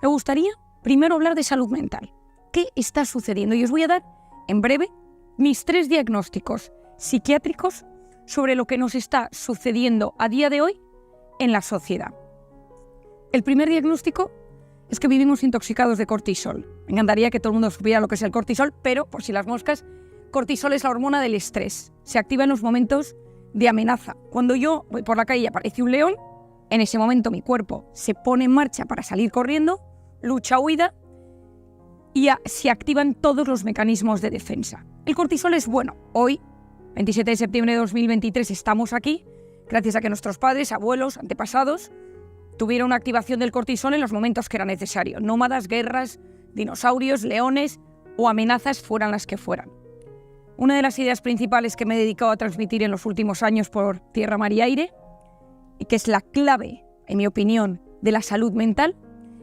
Me gustaría primero hablar de salud mental. ¿Qué está sucediendo? Y os voy a dar, en breve, mis 3 diagnósticos psiquiátricos sobre lo que nos está sucediendo a día de hoy en la sociedad. El primer diagnóstico es que vivimos intoxicados de cortisol. Me encantaría que todo el mundo supiera lo que es el cortisol, pero, por si las moscas, cortisol es la hormona del estrés. Se activa en los momentos de amenaza. Cuando yo voy por la calle y aparece un león, en ese momento mi cuerpo se pone en marcha para salir corriendo, lucha, huida, y se activan todos los mecanismos de defensa. El cortisol es bueno. Hoy, 27 de septiembre de 2023, estamos aquí gracias a que nuestros padres, abuelos, antepasados tuvieron una activación del cortisol en los momentos que era necesario. Nómadas, guerras, dinosaurios, leones o amenazas fueran las que fueran. Una de las ideas principales que me he dedicado a transmitir en los últimos años por tierra, mar y aire, y que es la clave, en mi opinión, de la salud mental,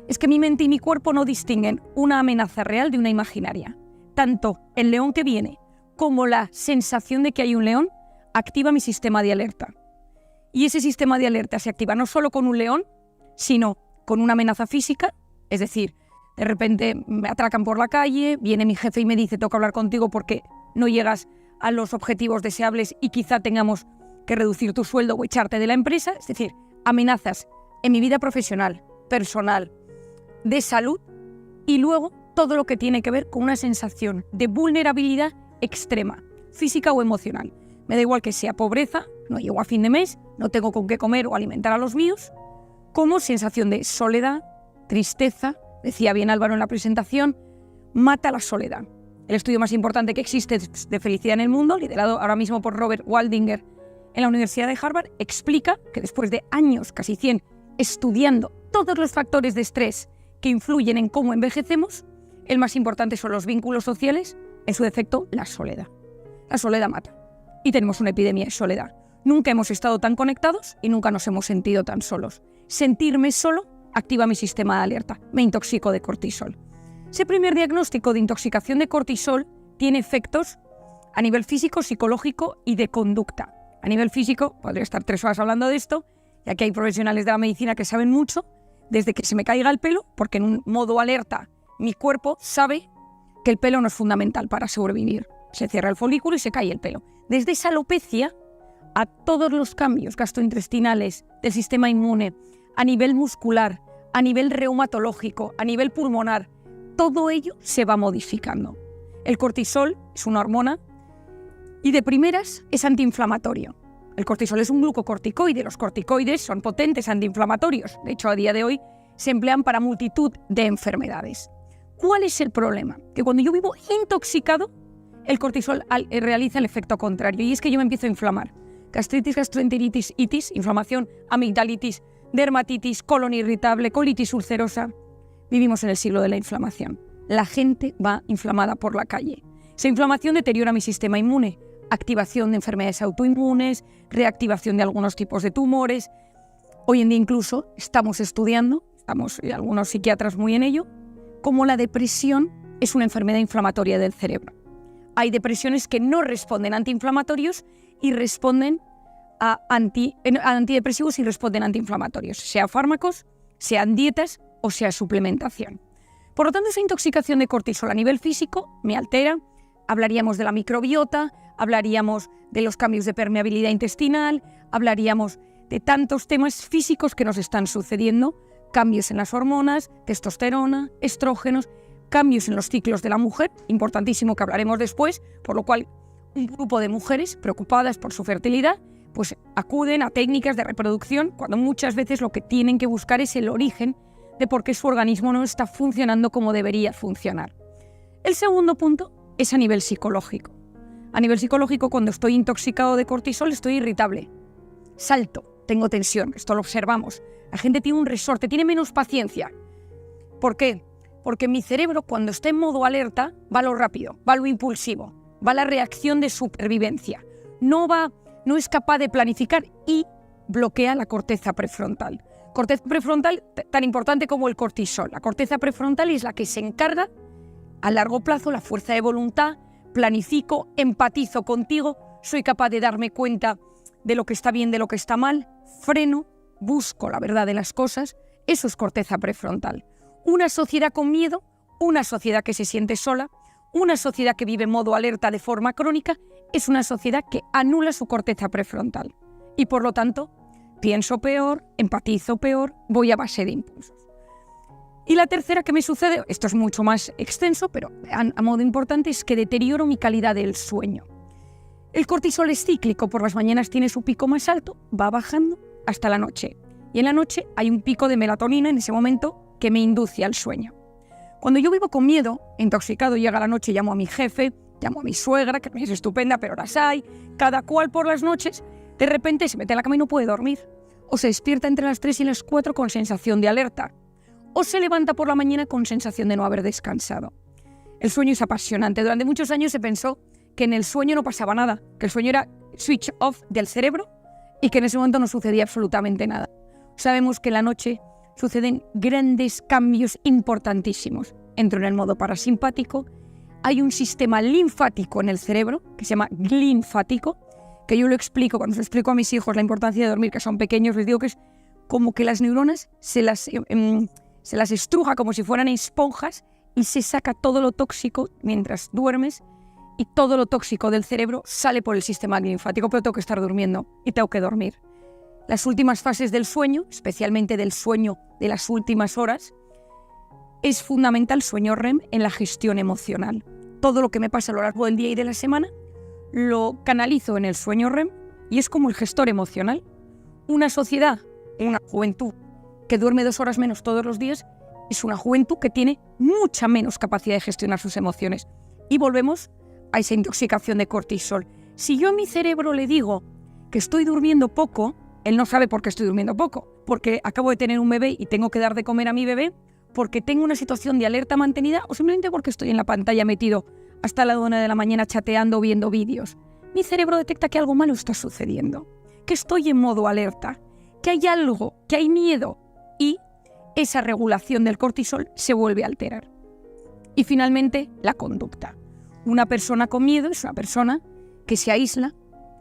es que mi mente y mi cuerpo no distinguen una amenaza real de una imaginaria. Tanto el león que viene como la sensación de que hay un león activa mi sistema de alerta. Y ese sistema de alerta se activa no solo con un león, sino con una amenaza física, es decir, de repente me atracan por la calle, viene mi jefe y me dice tengo que hablar contigo porque no llegas a los objetivos deseables y quizá tengamos que reducir tu sueldo o echarte de la empresa, es decir, amenazas en mi vida profesional, personal, de salud, y luego todo lo que tiene que ver con una sensación de vulnerabilidad extrema, física o emocional. Me da igual que sea pobreza, no llego a fin de mes, no tengo con qué comer o alimentar a los míos, como sensación de soledad, tristeza, decía bien Álvaro en la presentación, mata la soledad. El estudio más importante que existe de felicidad en el mundo, liderado ahora mismo por Robert Waldinger en la Universidad de Harvard, explica que después de años, casi 100, estudiando todos los factores de estrés que influyen en cómo envejecemos, el más importante son los vínculos sociales, en su defecto la soledad. La soledad mata. Y tenemos una epidemia de soledad. Nunca hemos estado tan conectados y nunca nos hemos sentido tan solos. Sentirme solo activa mi sistema de alerta, me intoxico de cortisol. Ese primer diagnóstico de intoxicación de cortisol tiene efectos a nivel físico, psicológico y de conducta. A nivel físico, podría estar 3 horas hablando de esto, ya que hay profesionales de la medicina que saben mucho, desde que se me caiga el pelo, porque en un modo alerta mi cuerpo sabe que el pelo no es fundamental para sobrevivir. Se cierra el folículo y se cae el pelo. Desde esa alopecia a todos los cambios gastrointestinales del sistema inmune, a nivel muscular, a nivel reumatológico, a nivel pulmonar, todo ello se va modificando. El cortisol es una hormona y de primeras es antiinflamatorio. El cortisol es un glucocorticoide, los corticoides son potentes antiinflamatorios. De hecho, a día de hoy se emplean para multitud de enfermedades. ¿Cuál es el problema? Que cuando yo vivo intoxicado, el cortisol realiza el efecto contrario y es que yo me empiezo a inflamar. Gastritis, gastroenteritis, itis, inflamación, amigdalitis, dermatitis, colon irritable, colitis ulcerosa. Vivimos en el siglo de la inflamación. La gente va inflamada por la calle. Esa inflamación deteriora mi sistema inmune. Activación de enfermedades autoinmunes, reactivación de algunos tipos de tumores. Hoy en día incluso estamos estudiando, algunos psiquiatras muy en ello, cómo la depresión es una enfermedad inflamatoria del cerebro. Hay depresiones que no responden a antiinflamatorios y responden a antidepresivos y responden a antiinflamatorios, sea fármacos, sean dietas o sea suplementación. Por lo tanto, esa intoxicación de cortisol a nivel físico me altera. Hablaríamos de la microbiota, hablaríamos de los cambios de permeabilidad intestinal, hablaríamos de tantos temas físicos que nos están sucediendo, cambios en las hormonas, testosterona, estrógenos, cambios en los ciclos de la mujer, importantísimo que hablaremos después, por lo cual un grupo de mujeres preocupadas por su fertilidad pues acuden a técnicas de reproducción cuando muchas veces lo que tienen que buscar es el origen de por qué su organismo no está funcionando como debería funcionar. El segundo punto es a nivel psicológico. A nivel psicológico, cuando estoy intoxicado de cortisol, estoy irritable, salto, tengo tensión, esto lo observamos. La gente tiene un resorte, tiene menos paciencia. ¿Por qué? Porque mi cerebro, cuando está en modo alerta, va a lo rápido, va a lo impulsivo, va a la reacción de supervivencia. No es capaz de planificar y bloquea la corteza prefrontal. Corteza prefrontal tan importante como el cortisol. La corteza prefrontal es la que se encarga a largo plazo, la fuerza de voluntad, planifico, empatizo contigo, soy capaz de darme cuenta de lo que está bien, de lo que está mal, freno, busco la verdad de las cosas. Eso es corteza prefrontal. Una sociedad con miedo, una sociedad que se siente sola, una sociedad que vive en modo alerta de forma crónica, es una sociedad que anula su corteza prefrontal. Y por lo tanto, pienso peor, empatizo peor, voy a base de impulsos. Y la tercera que me sucede, esto es mucho más extenso, pero a modo importante, es que deterioro mi calidad del sueño. El cortisol es cíclico, por las mañanas tiene su pico más alto, va bajando hasta la noche. Y en la noche hay un pico de melatonina en ese momento que me induce al sueño. Cuando yo vivo con miedo, intoxicado, llega la noche, llamo a mi jefe, llamo a mi suegra, que es estupenda, pero las hay, cada cual por las noches, de repente se mete en la cama y no puede dormir. O se despierta entre las 3 y las 4 con sensación de alerta. O se levanta por la mañana con sensación de no haber descansado. El sueño es apasionante. Durante muchos años se pensó que en el sueño no pasaba nada, que el sueño era switch off del cerebro y que en ese momento no sucedía absolutamente nada. Sabemos que en la noche suceden grandes cambios importantísimos. Entro en el modo parasimpático, hay un sistema linfático en el cerebro que se llama linfático, que yo lo explico, cuando se explico a mis hijos la importancia de dormir, que son pequeños, les digo que es como que las neuronas se las estruja como si fueran esponjas y se saca todo lo tóxico mientras duermes y todo lo tóxico del cerebro sale por el sistema linfático, pero tengo que estar durmiendo y tengo que dormir. Las últimas fases del sueño, especialmente del sueño de las últimas horas, es fundamental el sueño REM en la gestión emocional. Todo lo que me pasa a lo largo del día y de la semana lo canalizo en el sueño REM y es como el gestor emocional. Una sociedad, una juventud que duerme 2 horas menos todos los días, es una juventud que tiene mucha menos capacidad de gestionar sus emociones. Y volvemos a esa intoxicación de cortisol. Si yo a mi cerebro le digo que estoy durmiendo poco, él no sabe por qué estoy durmiendo poco, porque acabo de tener un bebé y tengo que dar de comer a mi bebé, porque tengo una situación de alerta mantenida o simplemente porque estoy en la pantalla metido hasta la 1 de la mañana chateando o viendo vídeos. Mi cerebro detecta que algo malo está sucediendo, que estoy en modo alerta, que hay algo, que hay miedo y esa regulación del cortisol se vuelve a alterar. Y finalmente, la conducta. Una persona con miedo es una persona que se aísla,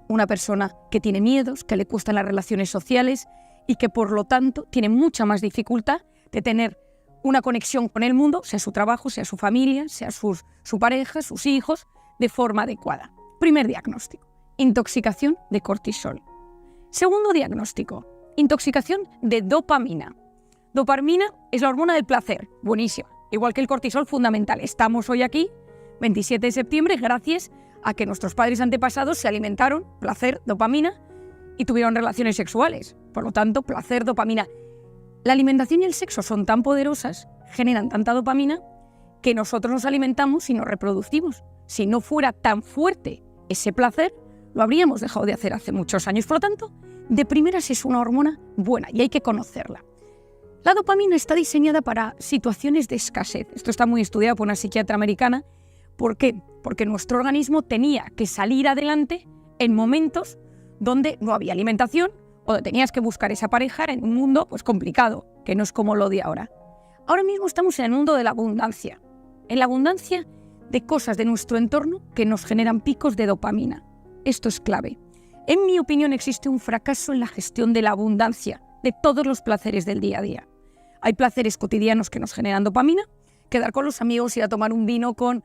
una persona que tiene miedos, que le cuestan las relaciones sociales y que por lo tanto tiene mucha más dificultad de tener una conexión con el mundo, sea su trabajo, sea su familia, sea su pareja, sus hijos, de forma adecuada. Primer diagnóstico, intoxicación de cortisol. Segundo diagnóstico, intoxicación de dopamina. Dopamina es la hormona del placer, buenísima, igual que el cortisol, fundamental. Estamos hoy aquí, 27 de septiembre, gracias a que nuestros padres antepasados se alimentaron, placer, dopamina, y tuvieron relaciones sexuales. Por lo tanto, placer, dopamina. La alimentación y el sexo son tan poderosas, generan tanta dopamina, que nosotros nos alimentamos y nos reproducimos. Si no fuera tan fuerte ese placer, lo habríamos dejado de hacer hace muchos años. Por lo tanto, de primeras es una hormona buena y hay que conocerla. La dopamina está diseñada para situaciones de escasez. Esto está muy estudiado por una psiquiatra americana. ¿Por qué? Porque nuestro organismo tenía que salir adelante en momentos donde no había alimentación o donde tenías que buscar esa pareja en un mundo pues complicado, que no es como lo de ahora. Ahora mismo estamos en el mundo de la abundancia, en la abundancia de cosas de nuestro entorno que nos generan picos de dopamina. Esto es clave. En mi opinión, existe un fracaso en la gestión de la abundancia, de todos los placeres del día a día. Hay placeres cotidianos que nos generan dopamina, quedar con los amigos, ir a tomar un vino con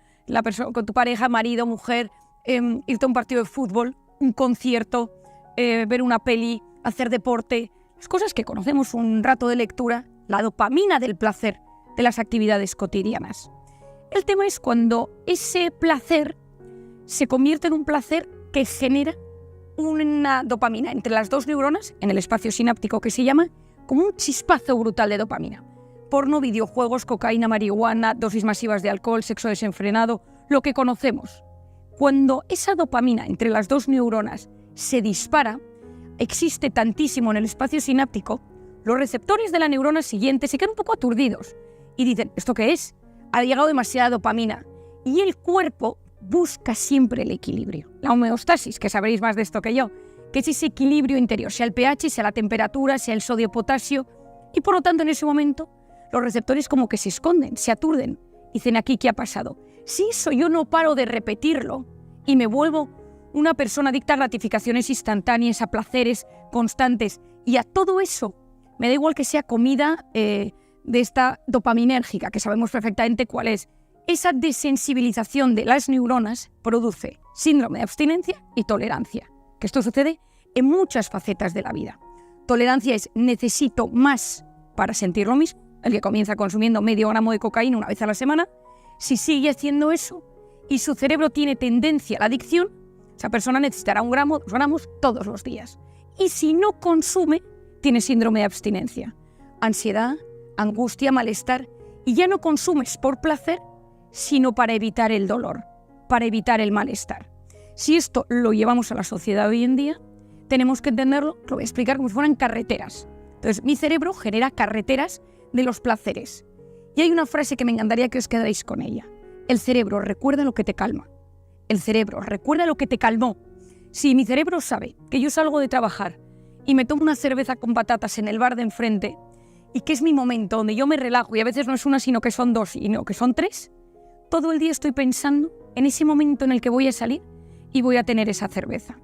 tu pareja, marido, mujer, irte a un partido de fútbol, un concierto, ver una peli, hacer deporte, las cosas que conocemos, un rato de lectura, la dopamina del placer de las actividades cotidianas. El tema es cuando ese placer se convierte en un placer que genera una dopamina entre las 2 neuronas, en el espacio sináptico que se llama, como un chispazo brutal de dopamina. Porno, videojuegos, cocaína, marihuana, dosis masivas de alcohol, sexo desenfrenado, lo que conocemos. Cuando esa dopamina entre las 2 neuronas se dispara, existe tantísimo en el espacio sináptico, los receptores de la neurona siguiente se quedan un poco aturdidos y dicen, ¿esto qué es? Ha llegado demasiada dopamina. Y el cuerpo busca siempre el equilibrio. La homeostasis, que sabréis más de esto que yo, que es ese equilibrio interior, sea el pH, sea la temperatura, sea el sodio-potasio, y por lo tanto en ese momento los receptores como que se esconden, se aturden, dicen aquí ¿qué ha pasado? Si eso yo no paro de repetirlo y me vuelvo una persona adicta a gratificaciones instantáneas, a placeres constantes y a todo eso Me da igual que sea comida de esta dopaminérgica, que sabemos perfectamente cuál es. Esa desensibilización de las neuronas produce síndrome de abstinencia y tolerancia, que esto sucede en muchas facetas de la vida. Tolerancia es necesito más para sentir lo mismo, el que comienza consumiendo medio gramo de cocaína una vez a la semana. Si sigue haciendo eso y su cerebro tiene tendencia a la adicción, esa persona necesitará 1 gramo, 2 gramos todos los días. Y si no consume, tiene síndrome de abstinencia, ansiedad, angustia, malestar, y ya no consumes por placer, sino para evitar el dolor, para evitar el malestar. Si esto lo llevamos a la sociedad hoy en día, tenemos que entenderlo, lo voy a explicar como si fueran carreteras. Entonces, mi cerebro genera carreteras de los placeres. Y hay una frase que me encantaría que os quedarais con ella. El cerebro recuerda lo que te calma. El cerebro recuerda lo que te calmó. Si mi cerebro sabe que yo salgo de trabajar y me tomo una cerveza con patatas en el bar de enfrente y que es mi momento donde yo me relajo y a veces no es una sino que son 2, sino que son 3, todo el día estoy pensando en ese momento en el que voy a salir y voy a tener esa cerveza.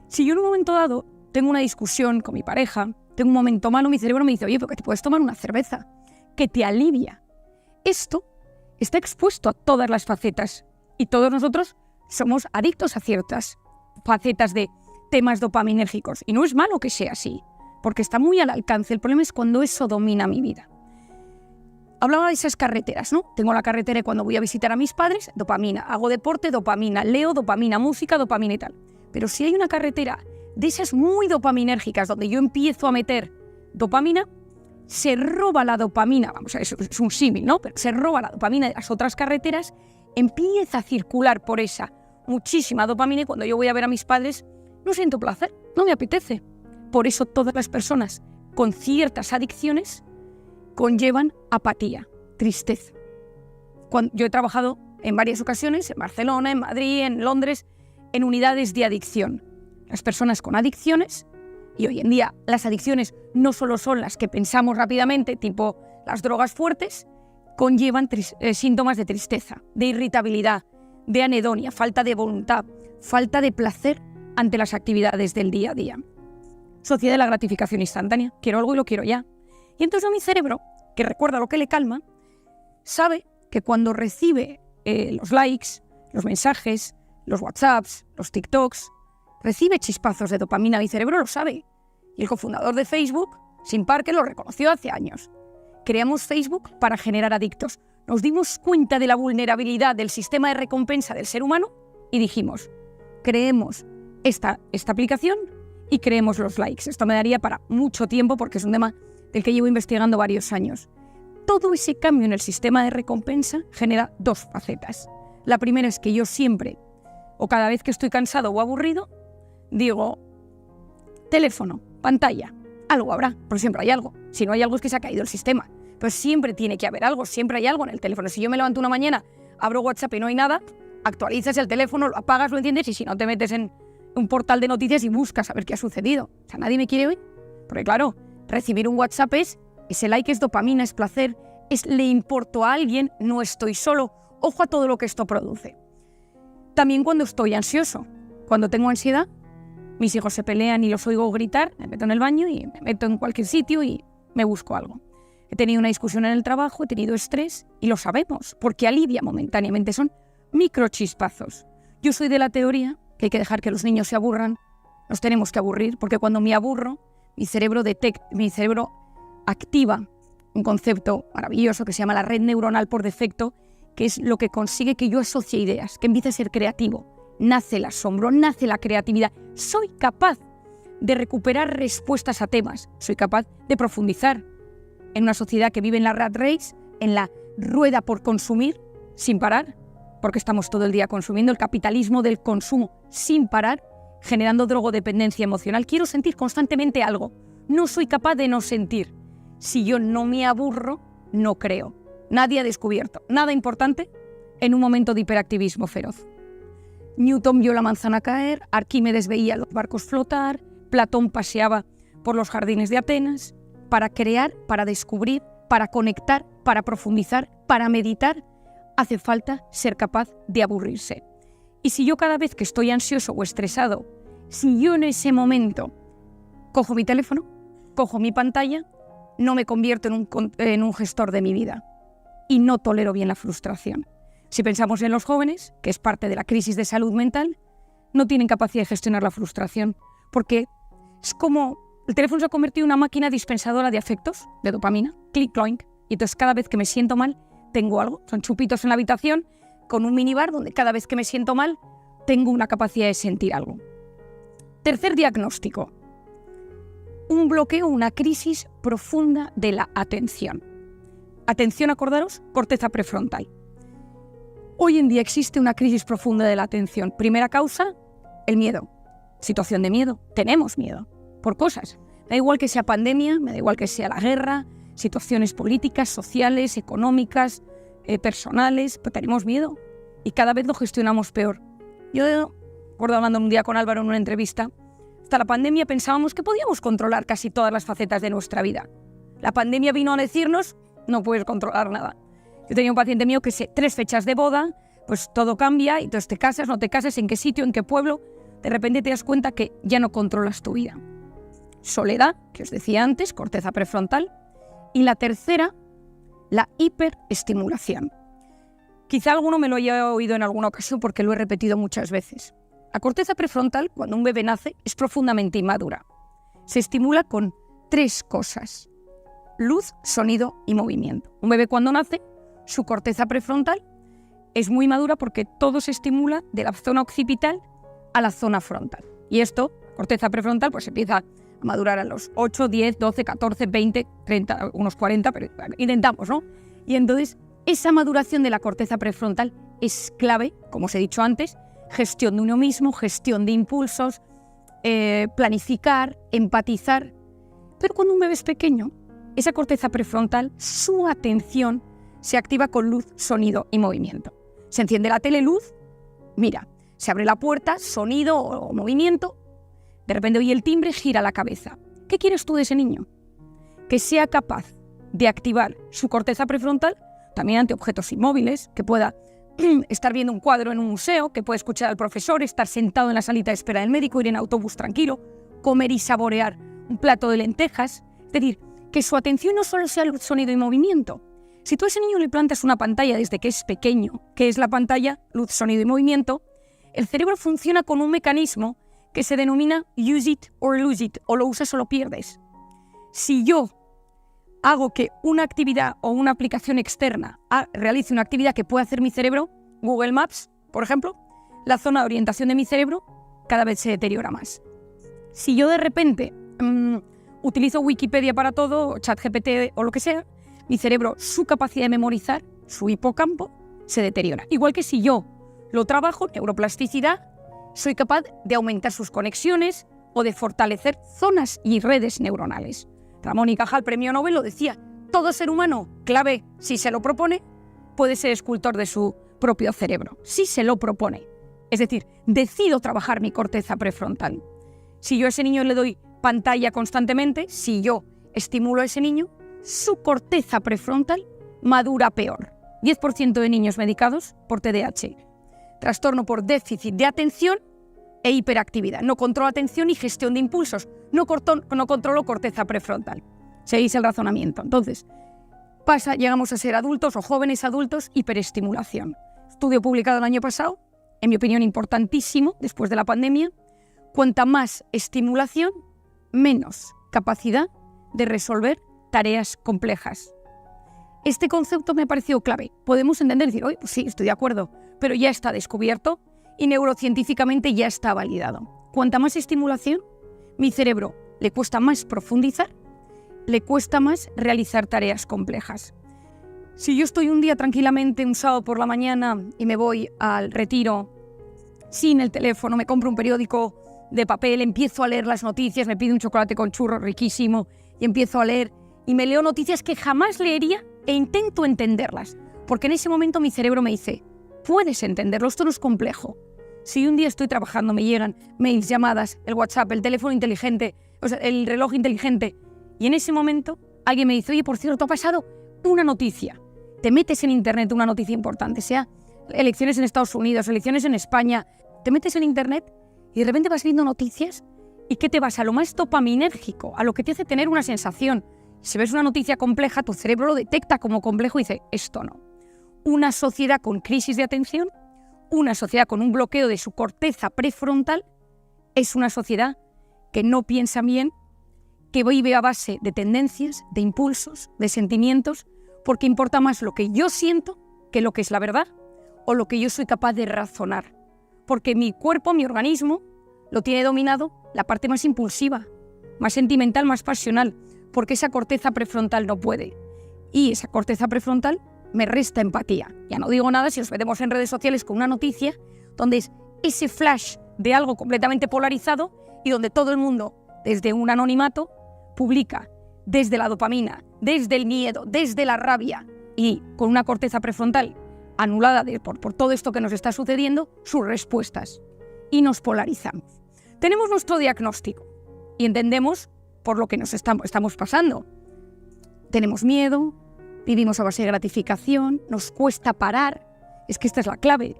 Si yo en un momento dado tengo una discusión con mi pareja, tengo un momento malo, mi cerebro me dice, oye, porque te puedes tomar una cerveza, que te alivia. Esto está expuesto a todas las facetas y todos nosotros somos adictos a ciertas facetas de temas dopaminérgicos. Y no es malo que sea así, porque está muy al alcance. El problema es cuando eso domina mi vida. Hablaba de esas carreteras, ¿no? Tengo la carretera y cuando voy a visitar a mis padres, dopamina. Hago deporte, dopamina. Leo, dopamina. Música, dopamina y tal. Pero si hay una carretera de esas muy dopaminérgicas donde yo empiezo a meter dopamina, se roba la dopamina, vamos, es un símil, ¿no? Pero se roba la dopamina de las otras carreteras, empieza a circular por esa muchísima dopamina y cuando yo voy a ver a mis padres no siento placer, no me apetece. Por eso todas las personas con ciertas adicciones conllevan apatía, tristeza. Yo he trabajado en varias ocasiones, en Barcelona, en Madrid, en Londres, en unidades de adicción. Las personas con adicciones, y hoy en día las adicciones no solo son las que pensamos rápidamente, tipo las drogas fuertes, conllevan síntomas de tristeza, de irritabilidad, de anedonia, falta de voluntad, falta de placer ante las actividades del día a día. Sociedad de la gratificación instantánea, quiero algo y lo quiero ya. Y entonces mi cerebro, que recuerda lo que le calma, sabe que cuando recibe los likes, los mensajes, los WhatsApps, los TikToks, recibe chispazos de dopamina. Mi cerebro lo sabe. Y el cofundador de Facebook, Sim Parker, lo reconoció hace años. Creamos Facebook para generar adictos. Nos dimos cuenta de la vulnerabilidad del sistema de recompensa del ser humano y dijimos, creemos esta aplicación y creemos los likes. Esto me daría para mucho tiempo porque es un tema del que llevo investigando varios años. Todo ese cambio en el sistema de recompensa genera 2 facetas. La primera es que yo siempre, o cada vez que estoy cansado o aburrido, digo, teléfono, pantalla, algo habrá, porque siempre hay algo. Si no hay algo es que se ha caído el sistema. Pues siempre tiene que haber algo, siempre hay algo en el teléfono. Si yo me levanto una mañana, abro WhatsApp y no hay nada, actualizas el teléfono, lo apagas, lo entiendes, y si no te metes en un portal de noticias y buscas a ver qué ha sucedido. O sea, nadie me quiere hoy. Porque claro, recibir un WhatsApp ese like es dopamina, es placer, le importo a alguien, no estoy solo. Ojo a todo lo que esto produce. También cuando estoy ansioso, cuando tengo ansiedad, mis hijos se pelean y los oigo gritar, me meto en el baño y me meto en cualquier sitio y me busco algo. He tenido una discusión en el trabajo, he tenido estrés y lo sabemos, porque alivia momentáneamente, son microchispazos. Yo soy de la teoría que hay que dejar que los niños se aburran, nos tenemos que aburrir, porque cuando me aburro, mi cerebro activa un concepto maravilloso que se llama la red neuronal por defecto, que es lo que consigue que yo asocie ideas, que empiece a ser creativo. Nace el asombro, nace la creatividad. Soy capaz de recuperar respuestas a temas, soy capaz de profundizar en una sociedad que vive en la rat race, en la rueda por consumir sin parar, porque estamos todo el día consumiendo, el capitalismo del consumo sin parar, generando drogodependencia emocional. Quiero sentir constantemente algo. No soy capaz de no sentir. Si yo no me aburro, no creo. Nadie ha descubierto nada importante en un momento de hiperactivismo feroz. Newton vio la manzana caer, Arquímedes veía los barcos flotar, Platón paseaba por los jardines de Atenas. Para crear, para descubrir, para conectar, para profundizar, para meditar, hace falta ser capaz de aburrirse. Y si yo cada vez que estoy ansioso o estresado, si yo en ese momento cojo mi teléfono, cojo mi pantalla, no me convierto en un gestor de mi vida y no tolero bien la frustración. Si pensamos en los jóvenes, que es parte de la crisis de salud mental, no tienen capacidad de gestionar la frustración, porque es como el teléfono se ha convertido en una máquina dispensadora de afectos, de dopamina, clic, cloink, y entonces cada vez que me siento mal, tengo algo. Son chupitos en la habitación con un minibar donde cada vez que me siento mal, tengo una capacidad de sentir algo. Tercer diagnóstico. Un bloqueo, una crisis profunda de la atención. Atención, acordaros, corteza prefrontal. Hoy en día existe una crisis profunda de la atención. Primera causa, el miedo. Situación de miedo. Tenemos miedo por cosas. Me da igual que sea pandemia, me da igual que sea la guerra, situaciones políticas, sociales, económicas, personales, pero tenemos miedo y cada vez lo gestionamos peor. Yo recuerdo hablando un día con Álvaro en una entrevista, hasta la pandemia pensábamos que podíamos controlar casi todas las facetas de nuestra vida. La pandemia vino a decirnos, no puedes controlar nada. Yo tenía un paciente mío que 3 fechas de boda, pues todo cambia, y entonces te casas, no te casas, en qué sitio, en qué pueblo, de repente te das cuenta que ya no controlas tu vida. Soledad, que os decía antes, corteza prefrontal. Y la tercera, la hiperestimulación. Quizá alguno me lo haya oído en alguna ocasión porque lo he repetido muchas veces. La corteza prefrontal, cuando un bebé nace, es profundamente inmadura. Se estimula con 3 cosas: luz, sonido y movimiento. Un bebé cuando nace, su corteza prefrontal es muy madura porque todo se estimula de la zona occipital a la zona frontal. Y esto, corteza prefrontal, pues empieza a madurar a los 8, 10, 12, 14, 20, 30, unos 40, pero intentamos, ¿no? Y entonces, esa maduración de la corteza prefrontal es clave, como os he dicho antes, gestión de uno mismo, gestión de impulsos, planificar, empatizar. Pero cuando un bebé es pequeño, esa corteza prefrontal, su atención se activa con luz, sonido y movimiento. Se enciende la tele, luz, mira, se abre la puerta, sonido o movimiento, de repente oye el timbre, gira la cabeza. ¿Qué quieres tú de ese niño? Que sea capaz de activar su corteza prefrontal, también ante objetos inmóviles, que pueda estar viendo un cuadro en un museo, que pueda escuchar al profesor, estar sentado en la salita de espera del médico, ir en autobús tranquilo, comer y saborear un plato de lentejas. Es decir, que su atención no solo sea el sonido y movimiento. Si tú a ese niño le plantas una pantalla desde que es pequeño, que es la pantalla, luz, sonido y movimiento, el cerebro funciona con un mecanismo que se denomina use it or lose it, o lo usas o lo pierdes. Si yo hago que una actividad o una aplicación externa realice una actividad que pueda hacer mi cerebro, Google Maps, por ejemplo, la zona de orientación de mi cerebro cada vez se deteriora más. Si yo de repente utilizo Wikipedia para todo, ChatGPT o lo que sea, mi cerebro, su capacidad de memorizar, su hipocampo, se deteriora. Igual que si yo lo trabajo, neuroplasticidad, soy capaz de aumentar sus conexiones o de fortalecer zonas y redes neuronales. Ramón y Cajal, premio Nobel, lo decía, todo ser humano, clave, si se lo propone, puede ser escultor de su propio cerebro, si se lo propone. Es decir, decido trabajar mi corteza prefrontal. Si yo a ese niño le doy pantalla constantemente, si yo estimulo a ese niño, su corteza prefrontal madura peor. 10% de niños medicados por TDAH. Trastorno por déficit de atención e hiperactividad. No controlo atención y gestión de impulsos. No controlo corteza prefrontal. Seguís el razonamiento. Entonces, llegamos a ser adultos o jóvenes adultos, hiperestimulación. Estudio publicado el año pasado, en mi opinión importantísimo, después de la pandemia. Cuanta más estimulación, menos capacidad de resolver tareas complejas. Este concepto me ha parecido clave. Podemos entender y decir, oye, pues sí, estoy de acuerdo, pero ya está descubierto y neurocientíficamente ya está validado. Cuanta más estimulación, mi cerebro le cuesta más profundizar, le cuesta más realizar tareas complejas. Si yo estoy un día tranquilamente, un sábado por la mañana, y me voy al retiro sin el teléfono, me compro un periódico de papel, empiezo a leer las noticias, me pido un chocolate con churros riquísimo y empiezo a leer y me leo noticias que jamás leería e intento entenderlas, porque en ese momento mi cerebro me dice, puedes entenderlo, esto no es complejo. Si un día estoy trabajando, me llegan mails, llamadas, el WhatsApp, el teléfono inteligente, o sea, el reloj inteligente, y en ese momento alguien me dice, oye, por cierto, ha pasado una noticia. Te metes en internet una noticia importante, sea elecciones en Estados Unidos, elecciones en España, te metes en internet y de repente vas viendo noticias y ¿qué te vas? A lo más dopaminérgico, a lo que te hace tener una sensación. Si ves una noticia compleja, tu cerebro lo detecta como complejo y dice, esto no. Una sociedad con crisis de atención, una sociedad con un bloqueo de su corteza prefrontal, es una sociedad que no piensa bien, que vive a base de tendencias, de impulsos, de sentimientos, porque importa más lo que yo siento que lo que es la verdad o lo que yo soy capaz de razonar. Porque mi cuerpo, mi organismo, lo tiene dominado la parte más impulsiva, más sentimental, más pasional, porque esa corteza prefrontal no puede. Y esa corteza prefrontal me resta empatía. Ya no digo nada si nos metemos en redes sociales con una noticia donde es ese flash de algo completamente polarizado y donde todo el mundo, desde un anonimato, publica desde la dopamina, desde el miedo, desde la rabia y con una corteza prefrontal anulada por todo esto que nos está sucediendo, sus respuestas. Y nos polarizamos. Tenemos nuestro diagnóstico y entendemos por lo que nos estamos pasando. Tenemos miedo, vivimos a base de gratificación, nos cuesta parar. Es que esta es la clave.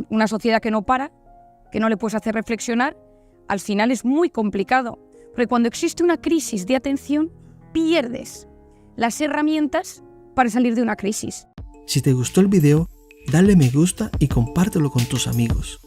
Una sociedad que no para, que no le puedes hacer reflexionar, al final es muy complicado. Porque cuando existe una crisis de atención, pierdes las herramientas para salir de una crisis. Si te gustó el video, dale me gusta y compártelo con tus amigos.